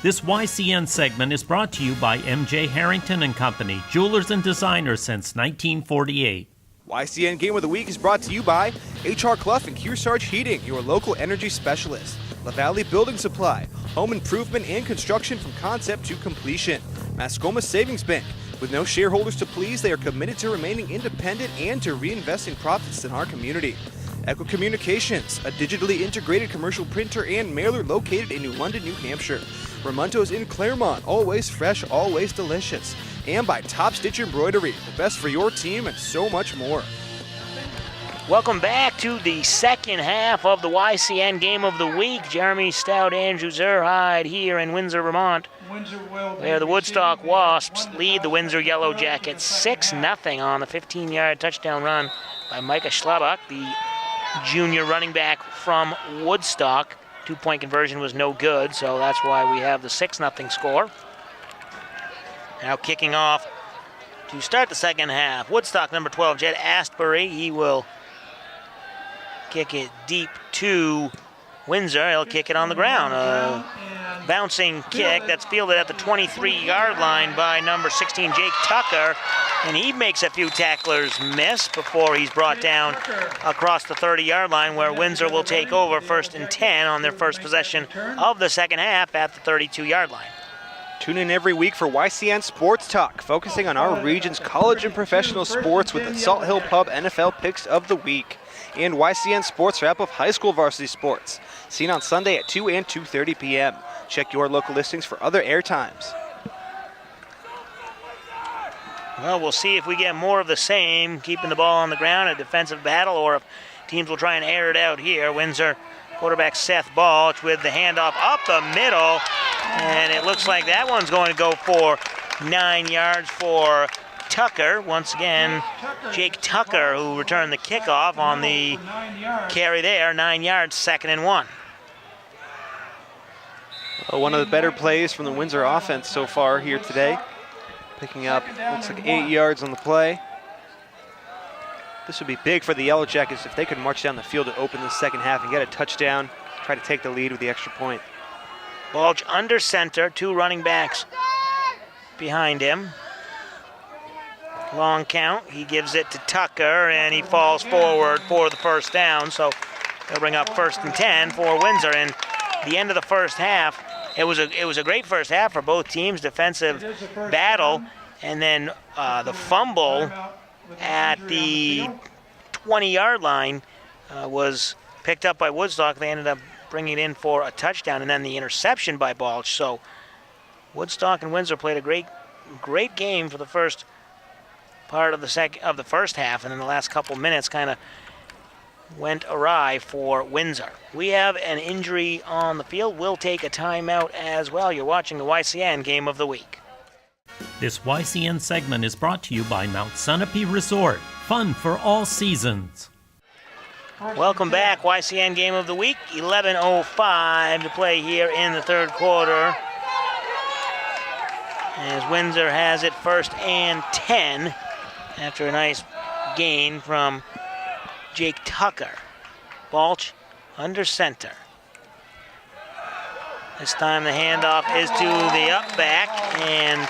This YCN segment is brought to you by MJ Harrington and Company, jewelers and designers since 1948. YCN Game of the Week is brought to you by HR Clough and Kearsarge Heating, your local energy specialist. La Valley Building Supply, home improvement and construction from concept to completion. Mascoma Savings Bank. With no shareholders to please, they are committed to remaining independent and to reinvesting profits in our community. Echo Communications, a digitally integrated commercial printer and mailer located in New London, New Hampshire. Ramonto's in Claremont, always fresh, always delicious. And by Top Stitch Embroidery, the best for your team and so much more. Welcome back to the second half of the YCN Game of the Week. Jeremy Stout, Andrew Zerhide here in Windsor, Vermont, where the Woodstock Wasps lead the Windsor Yellow Jackets 6-0 on a 15-yard touchdown run by Micah Schlabach, the junior running back from Woodstock. Two-point conversion was no good, so that's why we have the 6-0 score. Now kicking off to start the second half, Woodstock number 12, Jed Astbury. He will kick it deep to Windsor. He'll kick it on the ground. A bouncing kick that's fielded at the 23-yard line by number 16, Jake Tucker. And he makes a few tacklers miss before he's brought down across the 30-yard line, where Windsor will take over 1st and 10 on their first possession of the second half at the 32-yard line. Tune in every week for YCN Sports Talk, focusing on our region's college and professional sports with the Salt Hill Pub NFL Picks of the Week and YCN Sports Wrap of high school varsity sports, seen on Sunday at 2 and 2:30 p.m. Check your local listings for other air times. Well, we'll see if we get more of the same, keeping the ball on the ground, a defensive battle, or if teams will try and air it out here. Windsor quarterback Seth Balch with the handoff up the middle, and it looks like that one's going to go for 9 yards for Tucker. Once again, Jake Tucker, who returned the kickoff on the carry there. 9 yards, 2nd and 1. One of the better plays from the Windsor offense so far here today. Picking up, looks like 8 yards on the play. This would be big for the Yellow Jackets if they could march down the field to open the second half and get a touchdown, try to take the lead with the extra point. Balch under center, 2 running backs behind him. Long count, he gives it to Tucker, and he falls forward for the first down, so they'll bring up 1st and 10 for Windsor. And the end of the first half, it was a great first half for both teams, defensive battle, and then the fumble at the 20-yard line was picked up by Woodstock. They ended up bringing it in for a touchdown, and then the interception by Balch. So Woodstock and Windsor played a great game for the first part of the first half, and then the last couple minutes kind of went awry for Windsor. We have an injury on the field. We'll take a timeout as well. You're watching the YCN Game of the Week. This YCN segment is brought to you by Mount Sunapee Resort. Fun for all seasons. Welcome back. YCN Game of the Week. 11:05 to play here in the third quarter, as Windsor has it 1st and 10 after a nice gain from Jake Tucker. Balch under center. This time the handoff is to the up back, and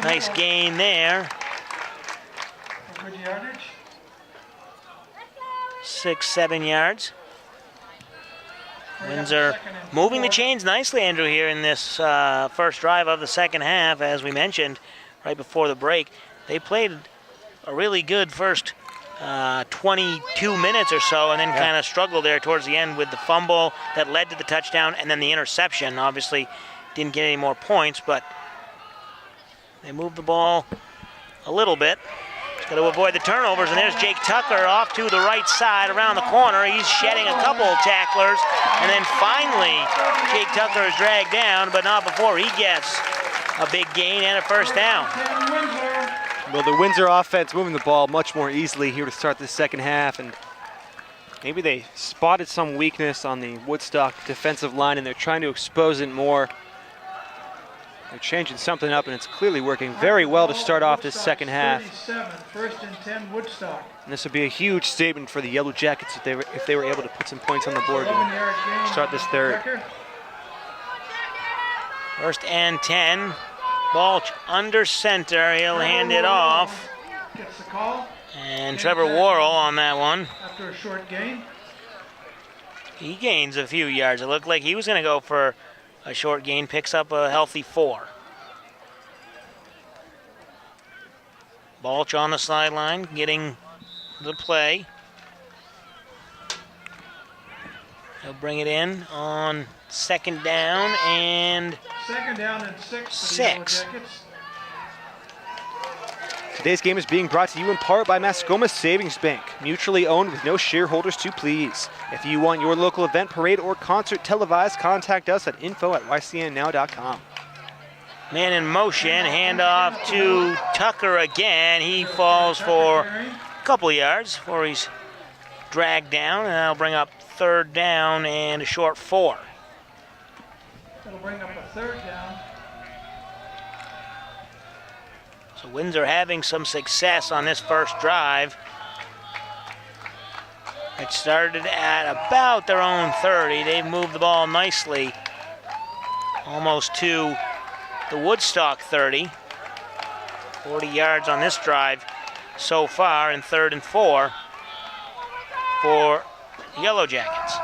nice gain there. 6-7 yards. Windsor moving the chains nicely, Andrew, here in this first drive of the second half. As we mentioned right before the break, they played a really good first 22 minutes or so, and then kind of struggled there towards the end with the fumble that led to the touchdown, and then the interception. Obviously didn't get any more points, but they moved the ball a little bit. Just got to avoid the turnovers, and there's Jake Tucker off to the right side around the corner. He's shedding a couple of tacklers, and then finally Jake Tucker is dragged down, but not before he gets a big gain and a first down. Well, the Windsor offense moving the ball much more easily here to start the second half, and maybe they spotted some weakness on the Woodstock defensive line, and they're trying to expose it more. They're changing something up, and it's clearly working very well to start off this second half. 1st and 10 Woodstock. And this would be a huge statement for the Yellow Jackets if they were able to put some points on the board to start this third. First and 10. Balch under center. He'll hand it off. Gets the call. And Trevor Worrell on that one. After a short gain. He gains a few yards. It looked like he was going to go for a short gain. Picks up a healthy 4. Balch on the sideline, getting the play. He'll bring it in on second down and... Second down and 6 for the Yellow Jackets. Today's game is being brought to you in part by Mascoma Savings Bank, mutually owned with no shareholders to please. If you want your local event, parade, or concert televised, contact us at info@ycnnow.com. Man in motion, handoff to Tucker again. He falls for a couple of yards before he's dragged down, and that'll bring up third down and a short 4. That'll bring up a third down. So Windsor having some success on this first drive. It started at about their own 30. They've moved the ball nicely, almost to the Woodstock 30. 40 yards on this drive so far, in 3rd and 4 for the Yellow Jackets.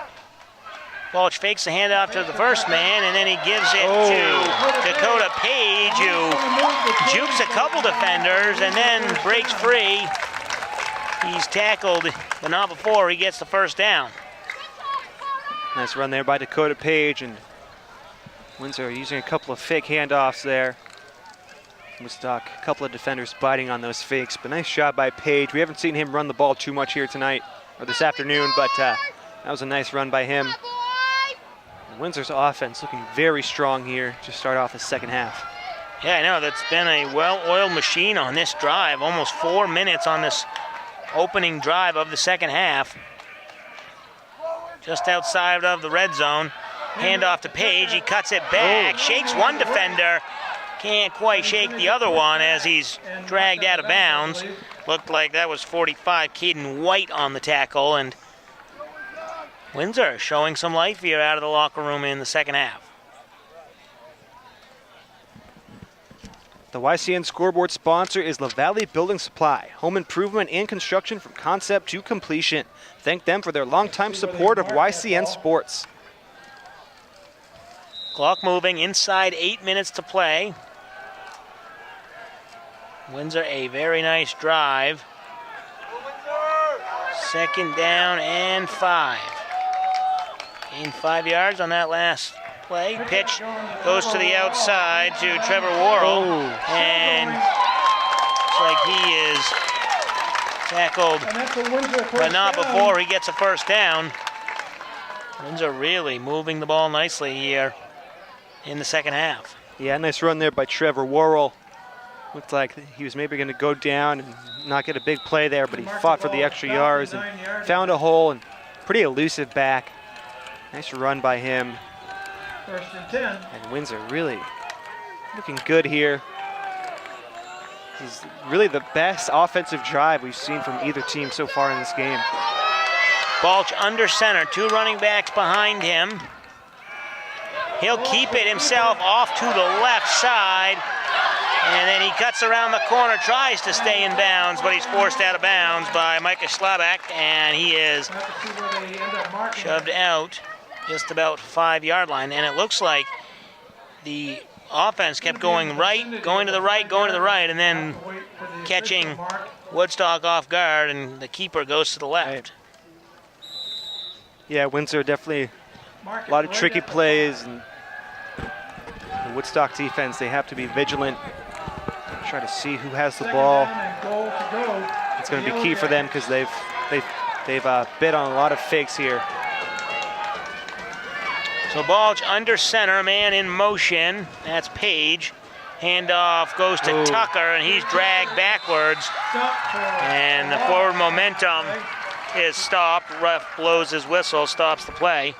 Balch fakes the handoff to the first man, and then he gives it to Dakota Page, who jukes a couple defenders and then breaks free. He's tackled, but not before he gets the first down. Nice run there by Dakota Page, and Windsor using a couple of fake handoffs there. Woodstock, a couple of defenders biting on those fakes, but nice job by Page. We haven't seen him run the ball too much here tonight, or this afternoon, but that was a nice run by him. And Windsor's offense looking very strong here to start off the second half. Yeah, I know, that's been a well-oiled machine on this drive. Almost 4 minutes on this opening drive of the second half. Just outside of the red zone. Handoff to Page, he cuts it back, shakes one defender, can't quite shake the other one as he's dragged out of bounds. Looked like that was 45, Caden White on the tackle, and Windsor showing some life here out of the locker room in the second half. The YCN scoreboard sponsor is LaValle Building Supply, home improvement and construction from concept to completion. Thank them for their longtime support of YCN sports. Clock moving, inside 8 minutes to play. Windsor a very nice drive. Second down and 5. Gained 5 yards on that last play. Pitch goes to the outside to Trevor Worrell. And looks like he is tackled, but not before he gets a first down. Windsor really moving the ball nicely here in the second half. Yeah, nice run there by Trevor Worrell. Looked like he was maybe going to go down and not get a big play there, but he fought for the extra yards and found a hole, and pretty elusive back. Nice run by him. First and 10. And Windsor really looking good here. This is really the best offensive drive we've seen from either team so far in this game. Balch under center, 2 running backs behind him. He'll keep it himself off to the left side, and then he cuts around the corner, tries to stay in bounds, but he's forced out of bounds by Micah Schlabach, and he is shoved out just about 5-yard line. And it looks like the offense kept going right, going to the right, going to the right, and then catching Woodstock off guard, and the keeper goes to the left. Right. Yeah, Windsor definitely a lot of tricky plays, and the Woodstock defense, they have to be vigilant. Try to see who has the ball. It's going to be key for them because they've bid on a lot of fakes here. So Balch under center, man in motion. That's Page. Handoff goes to Tucker, and he's dragged backwards. And the forward momentum is stopped. Ref blows his whistle, stops the play.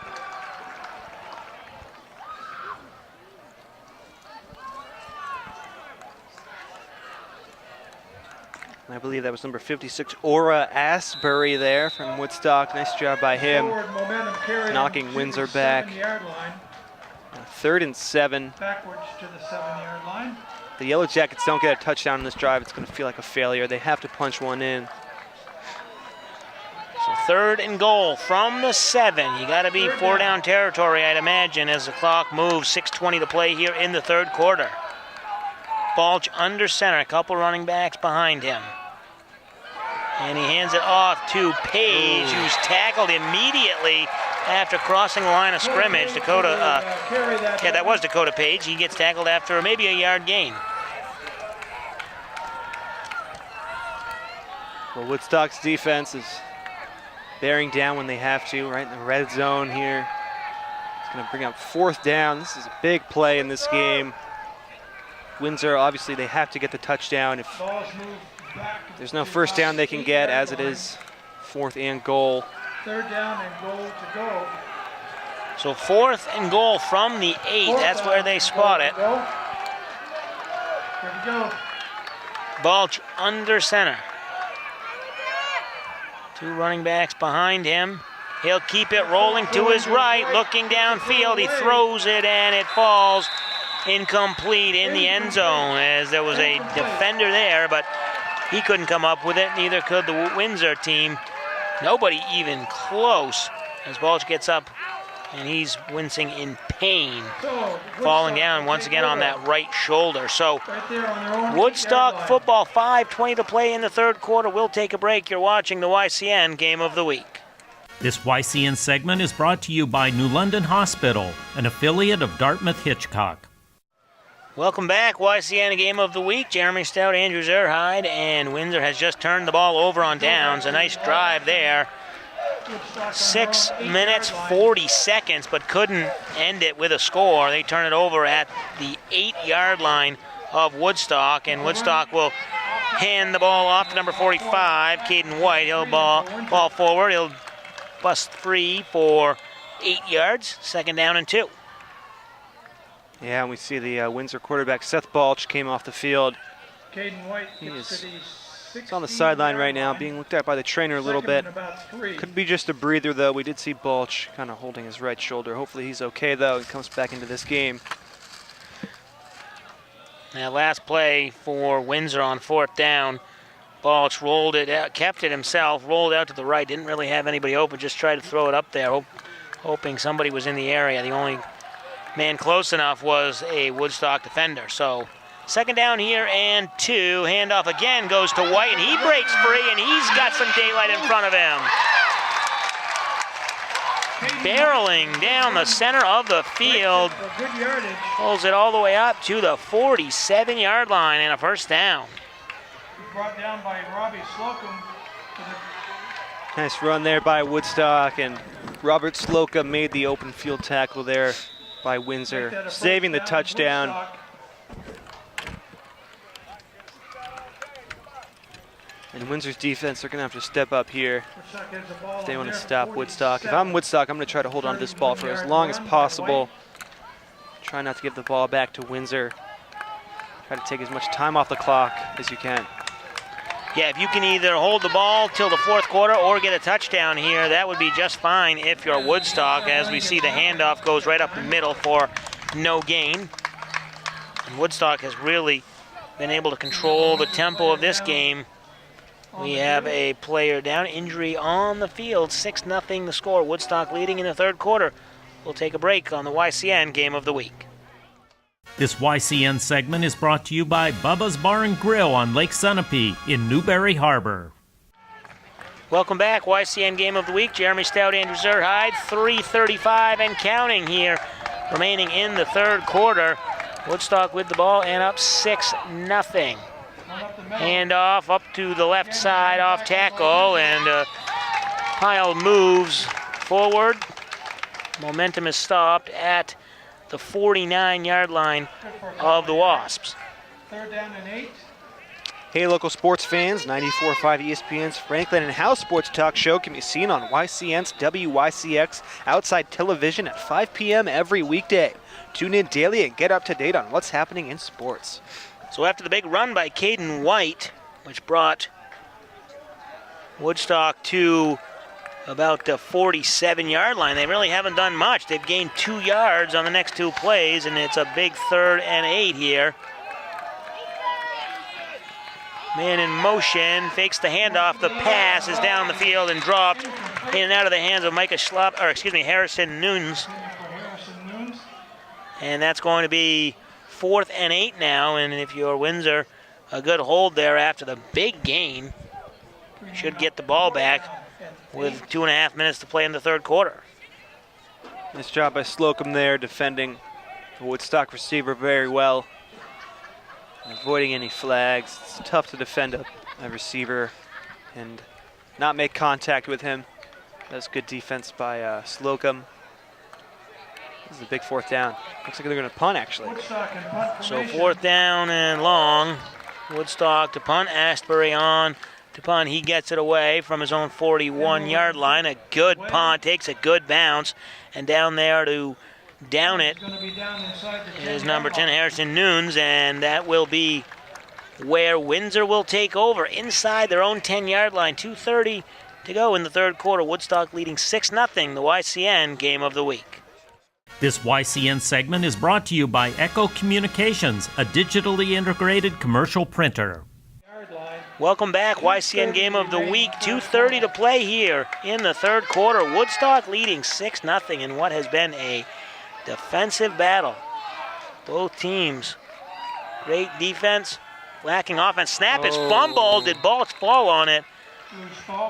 I believe that was number 56, Aura Asbury there from Woodstock. Nice job by him, knocking Windsor back. 3rd and 7. Backwards to the 7-yard line. The Yellow Jackets don't get a touchdown in this drive. It's going to feel like a failure. They have to punch one in. So 3rd and goal from the 7. You got to be 4-down territory, I'd imagine, as the clock moves. 6:20 to play here in the 3rd quarter. Balch under center, a couple running backs behind him. And he hands it off to Page, who's tackled immediately after crossing the line of scrimmage. Yeah, that was Dakota Page. He gets tackled after maybe a yard gain. Well, Woodstock's defense is bearing down when they have to, right in the red zone here. It's going to bring up 4th down. This is a big play in this game. Windsor, obviously, they have to get the touchdown. If there's no 1st down they can get, as it is 4th and goal. 3rd down and goal to go. So 4th and goal from the 8. That's where they spot it. Here we go. Balch under center. 2 running backs behind him. He'll keep it rolling to his right, looking downfield. He throws it and it falls incomplete in the end zone, as there was a defender there, but he couldn't come up with it. Neither could the Windsor team. Nobody even close, as Balch gets up and he's wincing in pain, falling down once again on that right shoulder. So Woodstock football, 5:20 to play in the 3rd quarter. We'll take a break. You're watching the YCN Game of the Week. This YCN segment is brought to you by New London Hospital, an affiliate of Dartmouth Hitchcock. Welcome back, YCN Game of the Week. Jeremy Stout, Andrew Zerhide, and Windsor has just turned the ball over on downs. A nice drive there. 6 minutes, 40 seconds, but couldn't end it with a score. They turn it over at the 8-yard line of Woodstock, and Woodstock will hand the ball off to number 45, Caden White. He'll ball forward. He'll bust free for 8 yards. 2nd down and 2. Yeah, and we see the Windsor quarterback, Seth Balch, came off the field. Caden White He's on the sideline right now, being looked at by the trainer a little bit. Could be just a breather, though. We did see Balch kind of holding his right shoulder. Hopefully he's okay, though. He comes back into this game. Now, last play for Windsor on 4th down. Balch rolled it out, kept it himself, rolled out to the right. Didn't really have anybody open, just tried to throw it up there, hoping somebody was in the area. The only man close enough was a Woodstock defender. So 2nd down here and 2. Handoff again goes to White, and he breaks free, and he's got some daylight in front of him. Barreling down the center of the field. Pulls it all the way up to the 47-yard line and a 1st down. Brought down by Robbie Slocum. Nice run there by Woodstock, and Robert Slocum made the open field tackle there by Windsor, saving the touchdown. And Windsor's defense, they're going to have to step up here if they want to stop Woodstock. If I'm Woodstock, I'm going to try to hold on to this ball for as long as possible. Try not to give the ball back to Windsor. Try to take as much time off the clock as you can. Yeah, if you can either hold the ball till the 4th quarter or get a touchdown here, that would be just fine if you're Woodstock. As we see, the handoff goes right up the middle for no gain. And Woodstock has really been able to control the tempo of this game. We have a player down, injury on the field, 6-0 the score. Woodstock leading in the 3rd quarter. We'll take a break on the YCN Game of the Week. This YCN segment is brought to you by Bubba's Bar and Grill on Lake Sunapee in Newberry Harbor. Welcome back, YCN Game of the Week. Jeremy Stout, Andrew Zerhide, 3:35 and counting here, remaining in the 3rd quarter. Woodstock with the ball and up 6-0. Handoff up to the left side off tackle, and pile moves forward. Momentum is stopped at the 49-yard line of the Wasps. 3rd down and 8. Hey, local sports fans, 94.5 ESPN's Franklin and House Sports Talk Show can be seen on YCN's WYCX Outside Television at 5 p.m. every weekday. Tune in daily and get up to date on what's happening in sports. So after the big run by Caden White, which brought Woodstock to about the 47-yard line. They really haven't done much. They've gained 2 yards on the next 2 plays, and it's a big 3rd and 8 here. Man in motion, fakes the handoff. The pass is down the field and dropped in and out of the hands of Harrison Nunes. And that's going to be 4th and 8 now. And if you're Windsor, a good hold there after the big gain. Should get the ball back with 2.5 minutes to play in the 3rd quarter. Nice job by Slocum there, defending the Woodstock receiver very well. Avoiding any flags. It's tough to defend a receiver and not make contact with him. That's good defense by Slocum. This is a big 4th down. Looks like they're going to punt, actually. So 4th down and long. Woodstock to punt. Asbury on to punt. He gets it away from his own 41-yard line. A good punt. Takes a good bounce. And down there to down it is number 10, Harrison Nunes, and that will be where Windsor will take over inside their own 10-yard line. 2:30 to go in the 3rd quarter. Woodstock leading 6-0, the YCN game of the week. This YCN segment is brought to you by Echo Communications, a digitally integrated commercial printer. Welcome back, YCN game of the week. 2:30 to play here in the 3rd quarter. Woodstock leading 6-0 in what has been a defensive battle. Both teams, great defense, lacking offense. Snap is fumbled. Did Balch fall on it?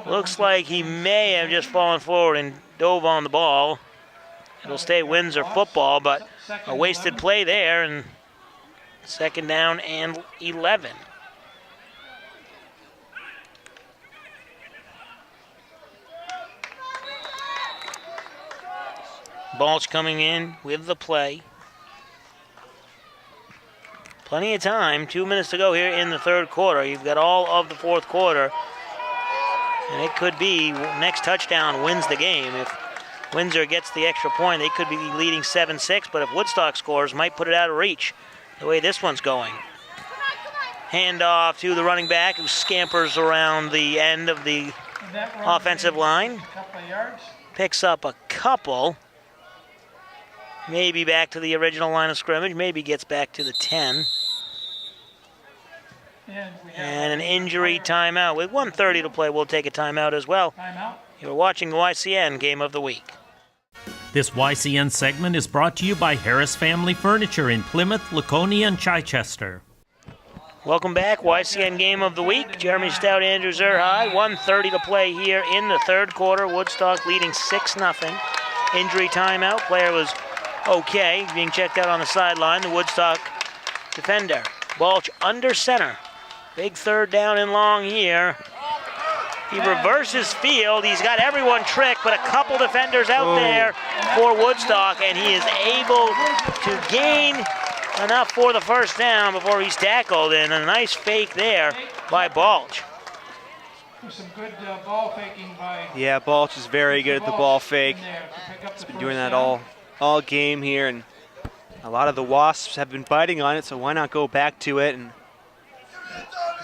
Looks like he may have just fallen forward and dove on the ball. It'll stay Windsor football, but a wasted play there, and 2nd down and 11. Balch coming in with the play. Plenty of time, 2 minutes to go here in the 3rd quarter. You've got all of the 4th quarter, and it could be next touchdown wins the game. If Windsor gets the extra point, they could be leading 7-6, but if Woodstock scores, might put it out of reach the way this one's going. Handoff to the running back who scampers around the end of the offensive line. Picks up a couple. Maybe back to the original line of scrimmage. Maybe gets back to the 10. And an injury timeout. With 1:30 to play, we'll take a timeout as well. You're watching the YCN Game of the Week. This YCN segment is brought to you by Harris Family Furniture in Plymouth, Laconia, and Chichester. Welcome back, YCN Game of the Week. Jeremy Stout, Andrew Zerhai. 1:30 to play here in the 3rd quarter. Woodstock leading 6-0. Injury timeout. Player was okay, being checked out on the sideline. The Woodstock defender. Balch under center. Big 3rd down and long here. He reverses field. He's got everyone tricked, but a couple defenders out there for Woodstock, and he is able to gain enough for the 1st down before he's tackled, and a nice fake there by Balch. Some good ball faking by... Yeah, Balch is very good at the ball fake. He's been doing that all game here, and a lot of the Wasps have been biting on it, so why not go back to it? And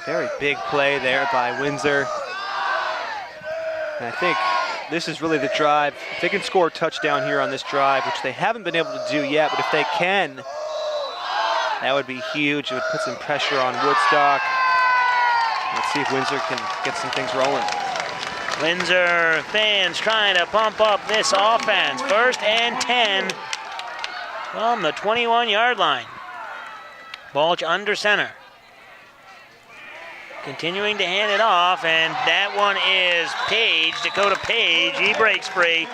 very big play there by Windsor. And I think this is really the drive. If they can score a touchdown here on this drive, which they haven't been able to do yet, but if they can, that would be huge. It would put some pressure on Woodstock. Let's see if Windsor can get some things rolling. Windsor fans trying to pump up this offense. 1st and 10 from the 21-yard line. Balch under center. Continuing to hand it off, and that one is Page, Dakota Page. He breaks free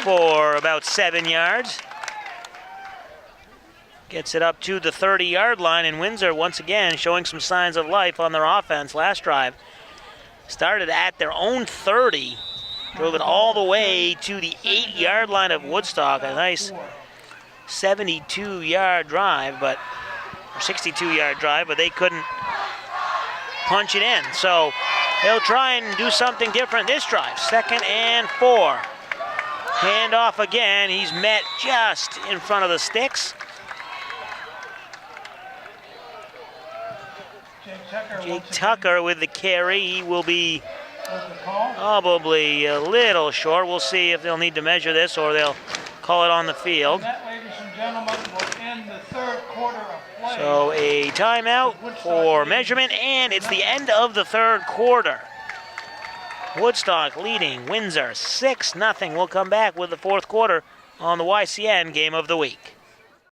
for about 7 yards. Gets it up to the 30-yard line, and Windsor once again showing some signs of life on their offense. Last drive started at their own 30, drove it all the way to the 8-yard line of Woodstock. A nice 72-yard drive, or 62-yard drive, but they couldn't punch it in. So they'll try and do something different this drive. 2nd and 4. Handoff again. He's met just in front of the sticks. Jake Tucker with the carry. He will be Was the call? Probably a little short. We'll see if they'll need to measure this or they'll call it on the field. And that, ladies and gentlemen, will end the third quarter of play. So a timeout for measurement, and it's the end of the third quarter. Woodstock leading Windsor 6-0. We'll come back with the fourth quarter on the YCN Game of the Week.